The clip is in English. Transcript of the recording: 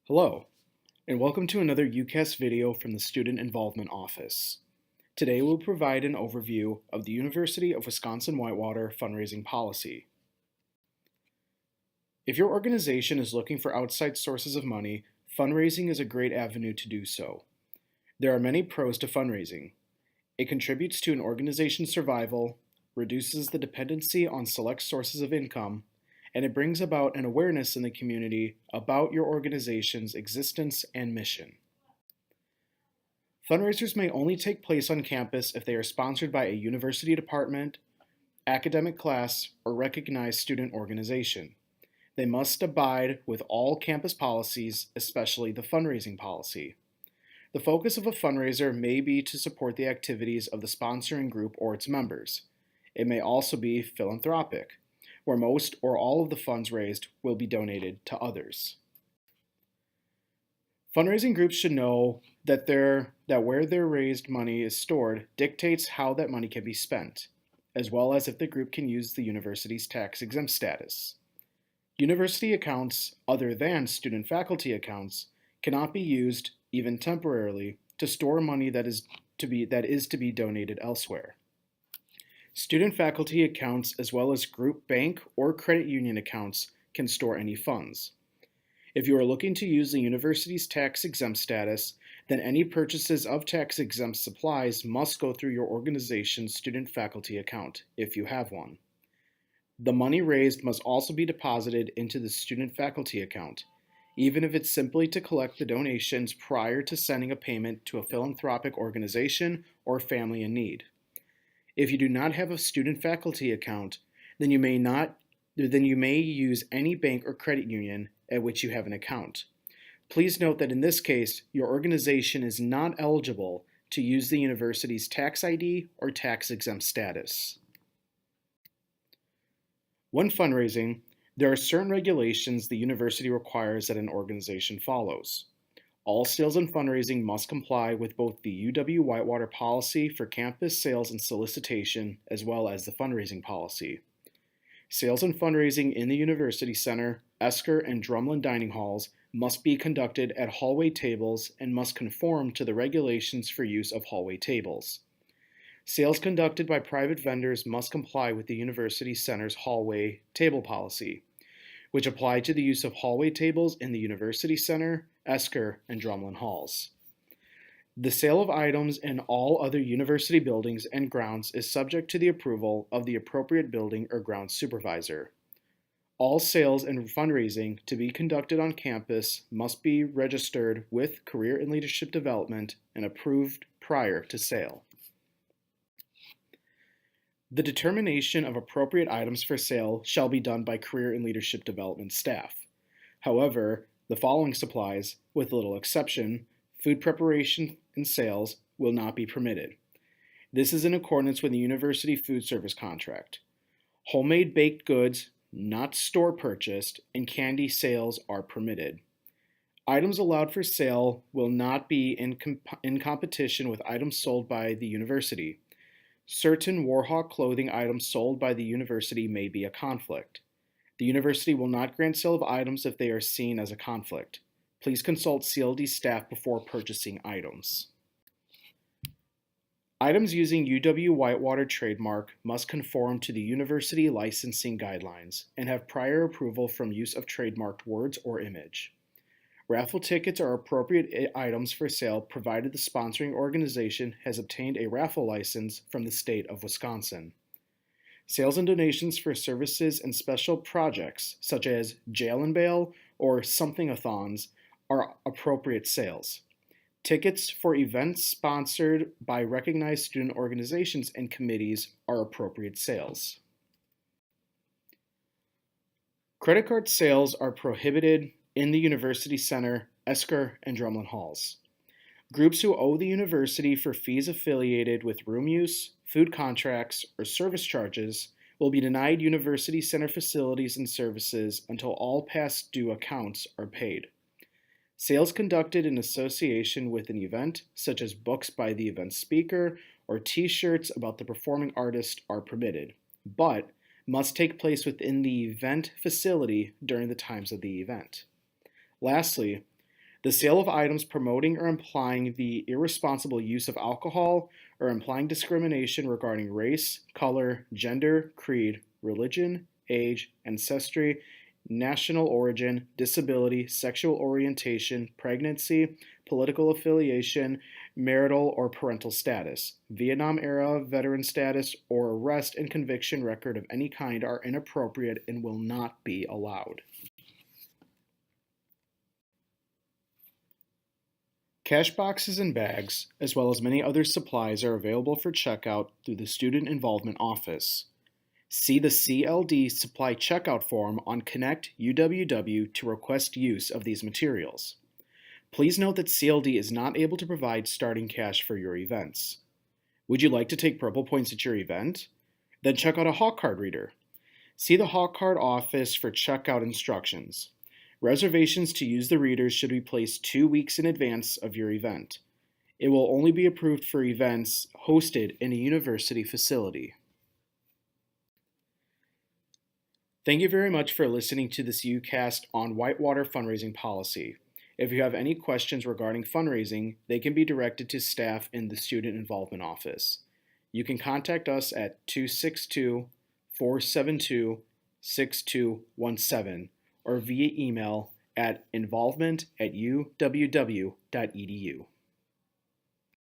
Hello, and welcome to another uCast video from the Student Involvement Office. Today we'll provide an overview of the University of Wisconsin-Whitewater fundraising policy. If your organization is looking for outside sources of money, fundraising is a great avenue to do so. There are many pros to fundraising. It contributes to an organization's survival, reduces the dependency on select sources of income, and it brings about an awareness in the community about your organization's existence and mission. Fundraisers may only take place on campus if they are sponsored by a university department, academic class, or recognized student organization. They must abide with all campus policies, especially the fundraising policy. The focus of a fundraiser may be to support the activities of the sponsoring group or its members. It may also be philanthropic, where most or all of the funds raised will be donated to others. Fundraising groups should know that where their raised money is stored dictates how that money can be spent, as well as if the group can use the university's tax-exempt status. University accounts, other than student faculty accounts, cannot be used, even temporarily, to store money that is to be donated elsewhere. Student faculty accounts, as well as group bank or credit union accounts, can store any funds. If you are looking to use the university's tax-exempt status, then any purchases of tax-exempt supplies must go through your organization's student faculty account, if you have one. The money raised must also be deposited into the student faculty account, even if it's simply to collect the donations prior to sending a payment to a philanthropic organization or family in need. If you do not have a student faculty account, then you may use any bank or credit union at which you have an account. Please note that in this case, your organization is not eligible to use the university's tax ID or tax-exempt status. When fundraising, there are certain regulations the university requires that an organization follows. All sales and fundraising must comply with both the UW-Whitewater policy for campus sales and solicitation, as well as the fundraising policy. Sales and fundraising in the University Center, Esker, and Drumlin dining halls must be conducted at hallway tables and must conform to the regulations for use of hallway tables. Sales conducted by private vendors must comply with the University Center's hallway table policy, which apply to the use of hallway tables in the University Center, Esker, and Drumlin halls. The sale of items in all other university buildings and grounds is subject to the approval of the appropriate building or grounds supervisor. All sales and fundraising to be conducted on campus must be registered with Career and Leadership Development and approved prior to sale. The determination of appropriate items for sale shall be done by Career and Leadership Development staff. However, the following supplies, with little exception, food preparation and sales, will not be permitted. This is in accordance with the university food service contract. Homemade baked goods, not store purchased, and candy sales are permitted. Items allowed for sale will not be in competition with items sold by the university. Certain Warhawk clothing items sold by the university may be a conflict. The university will not grant sale of items if they are seen as a conflict. Please consult CLD staff before purchasing items. Items using UW-Whitewater trademark must conform to the university licensing guidelines and have prior approval from use of trademarked words or image. Raffle tickets are appropriate items for sale provided the sponsoring organization has obtained a raffle license from the state of Wisconsin. Sales and donations for services and special projects, such as jail and bail or something-a-thons, are appropriate sales. Tickets for events sponsored by recognized student organizations and committees are appropriate sales. Credit card sales are prohibited in the University Center, Esker, and Drumlin halls. Groups who owe the university for fees affiliated with room use, food contracts, or service charges will be denied University Center facilities and services until all past due accounts are paid. Sales conducted in association with an event, such as books by the event speaker or t-shirts about the performing artist, are permitted, but must take place within the event facility during the times of the event. Lastly, The sale of items promoting or implying the irresponsible use of alcohol or implying discrimination regarding race, color, gender, creed, religion, age, ancestry, national origin, disability, sexual orientation, pregnancy, political affiliation, marital or parental status, Vietnam era veteran status, or arrest and conviction record of any kind are inappropriate and will not be allowed. Cash boxes and bags, as well as many other supplies, are available for checkout through the Student Involvement Office. See the CLD Supply Checkout form on Connect UWW to request use of these materials. Please note that CLD is not able to provide starting cash for your events. Would you like to take Purple Points at your event? Then check out a Hawk Card reader. See the Hawk Card office for checkout instructions. Reservations to use the readers should be placed 2 weeks in advance of your event. It will only be approved for events hosted in a university facility. Thank you very much for listening to this uCast on Whitewater fundraising policy. If you have any questions regarding fundraising, they can be directed to staff in the Student Involvement Office. You can contact us at 262-472-6217 or via email at involvement@uww.edu.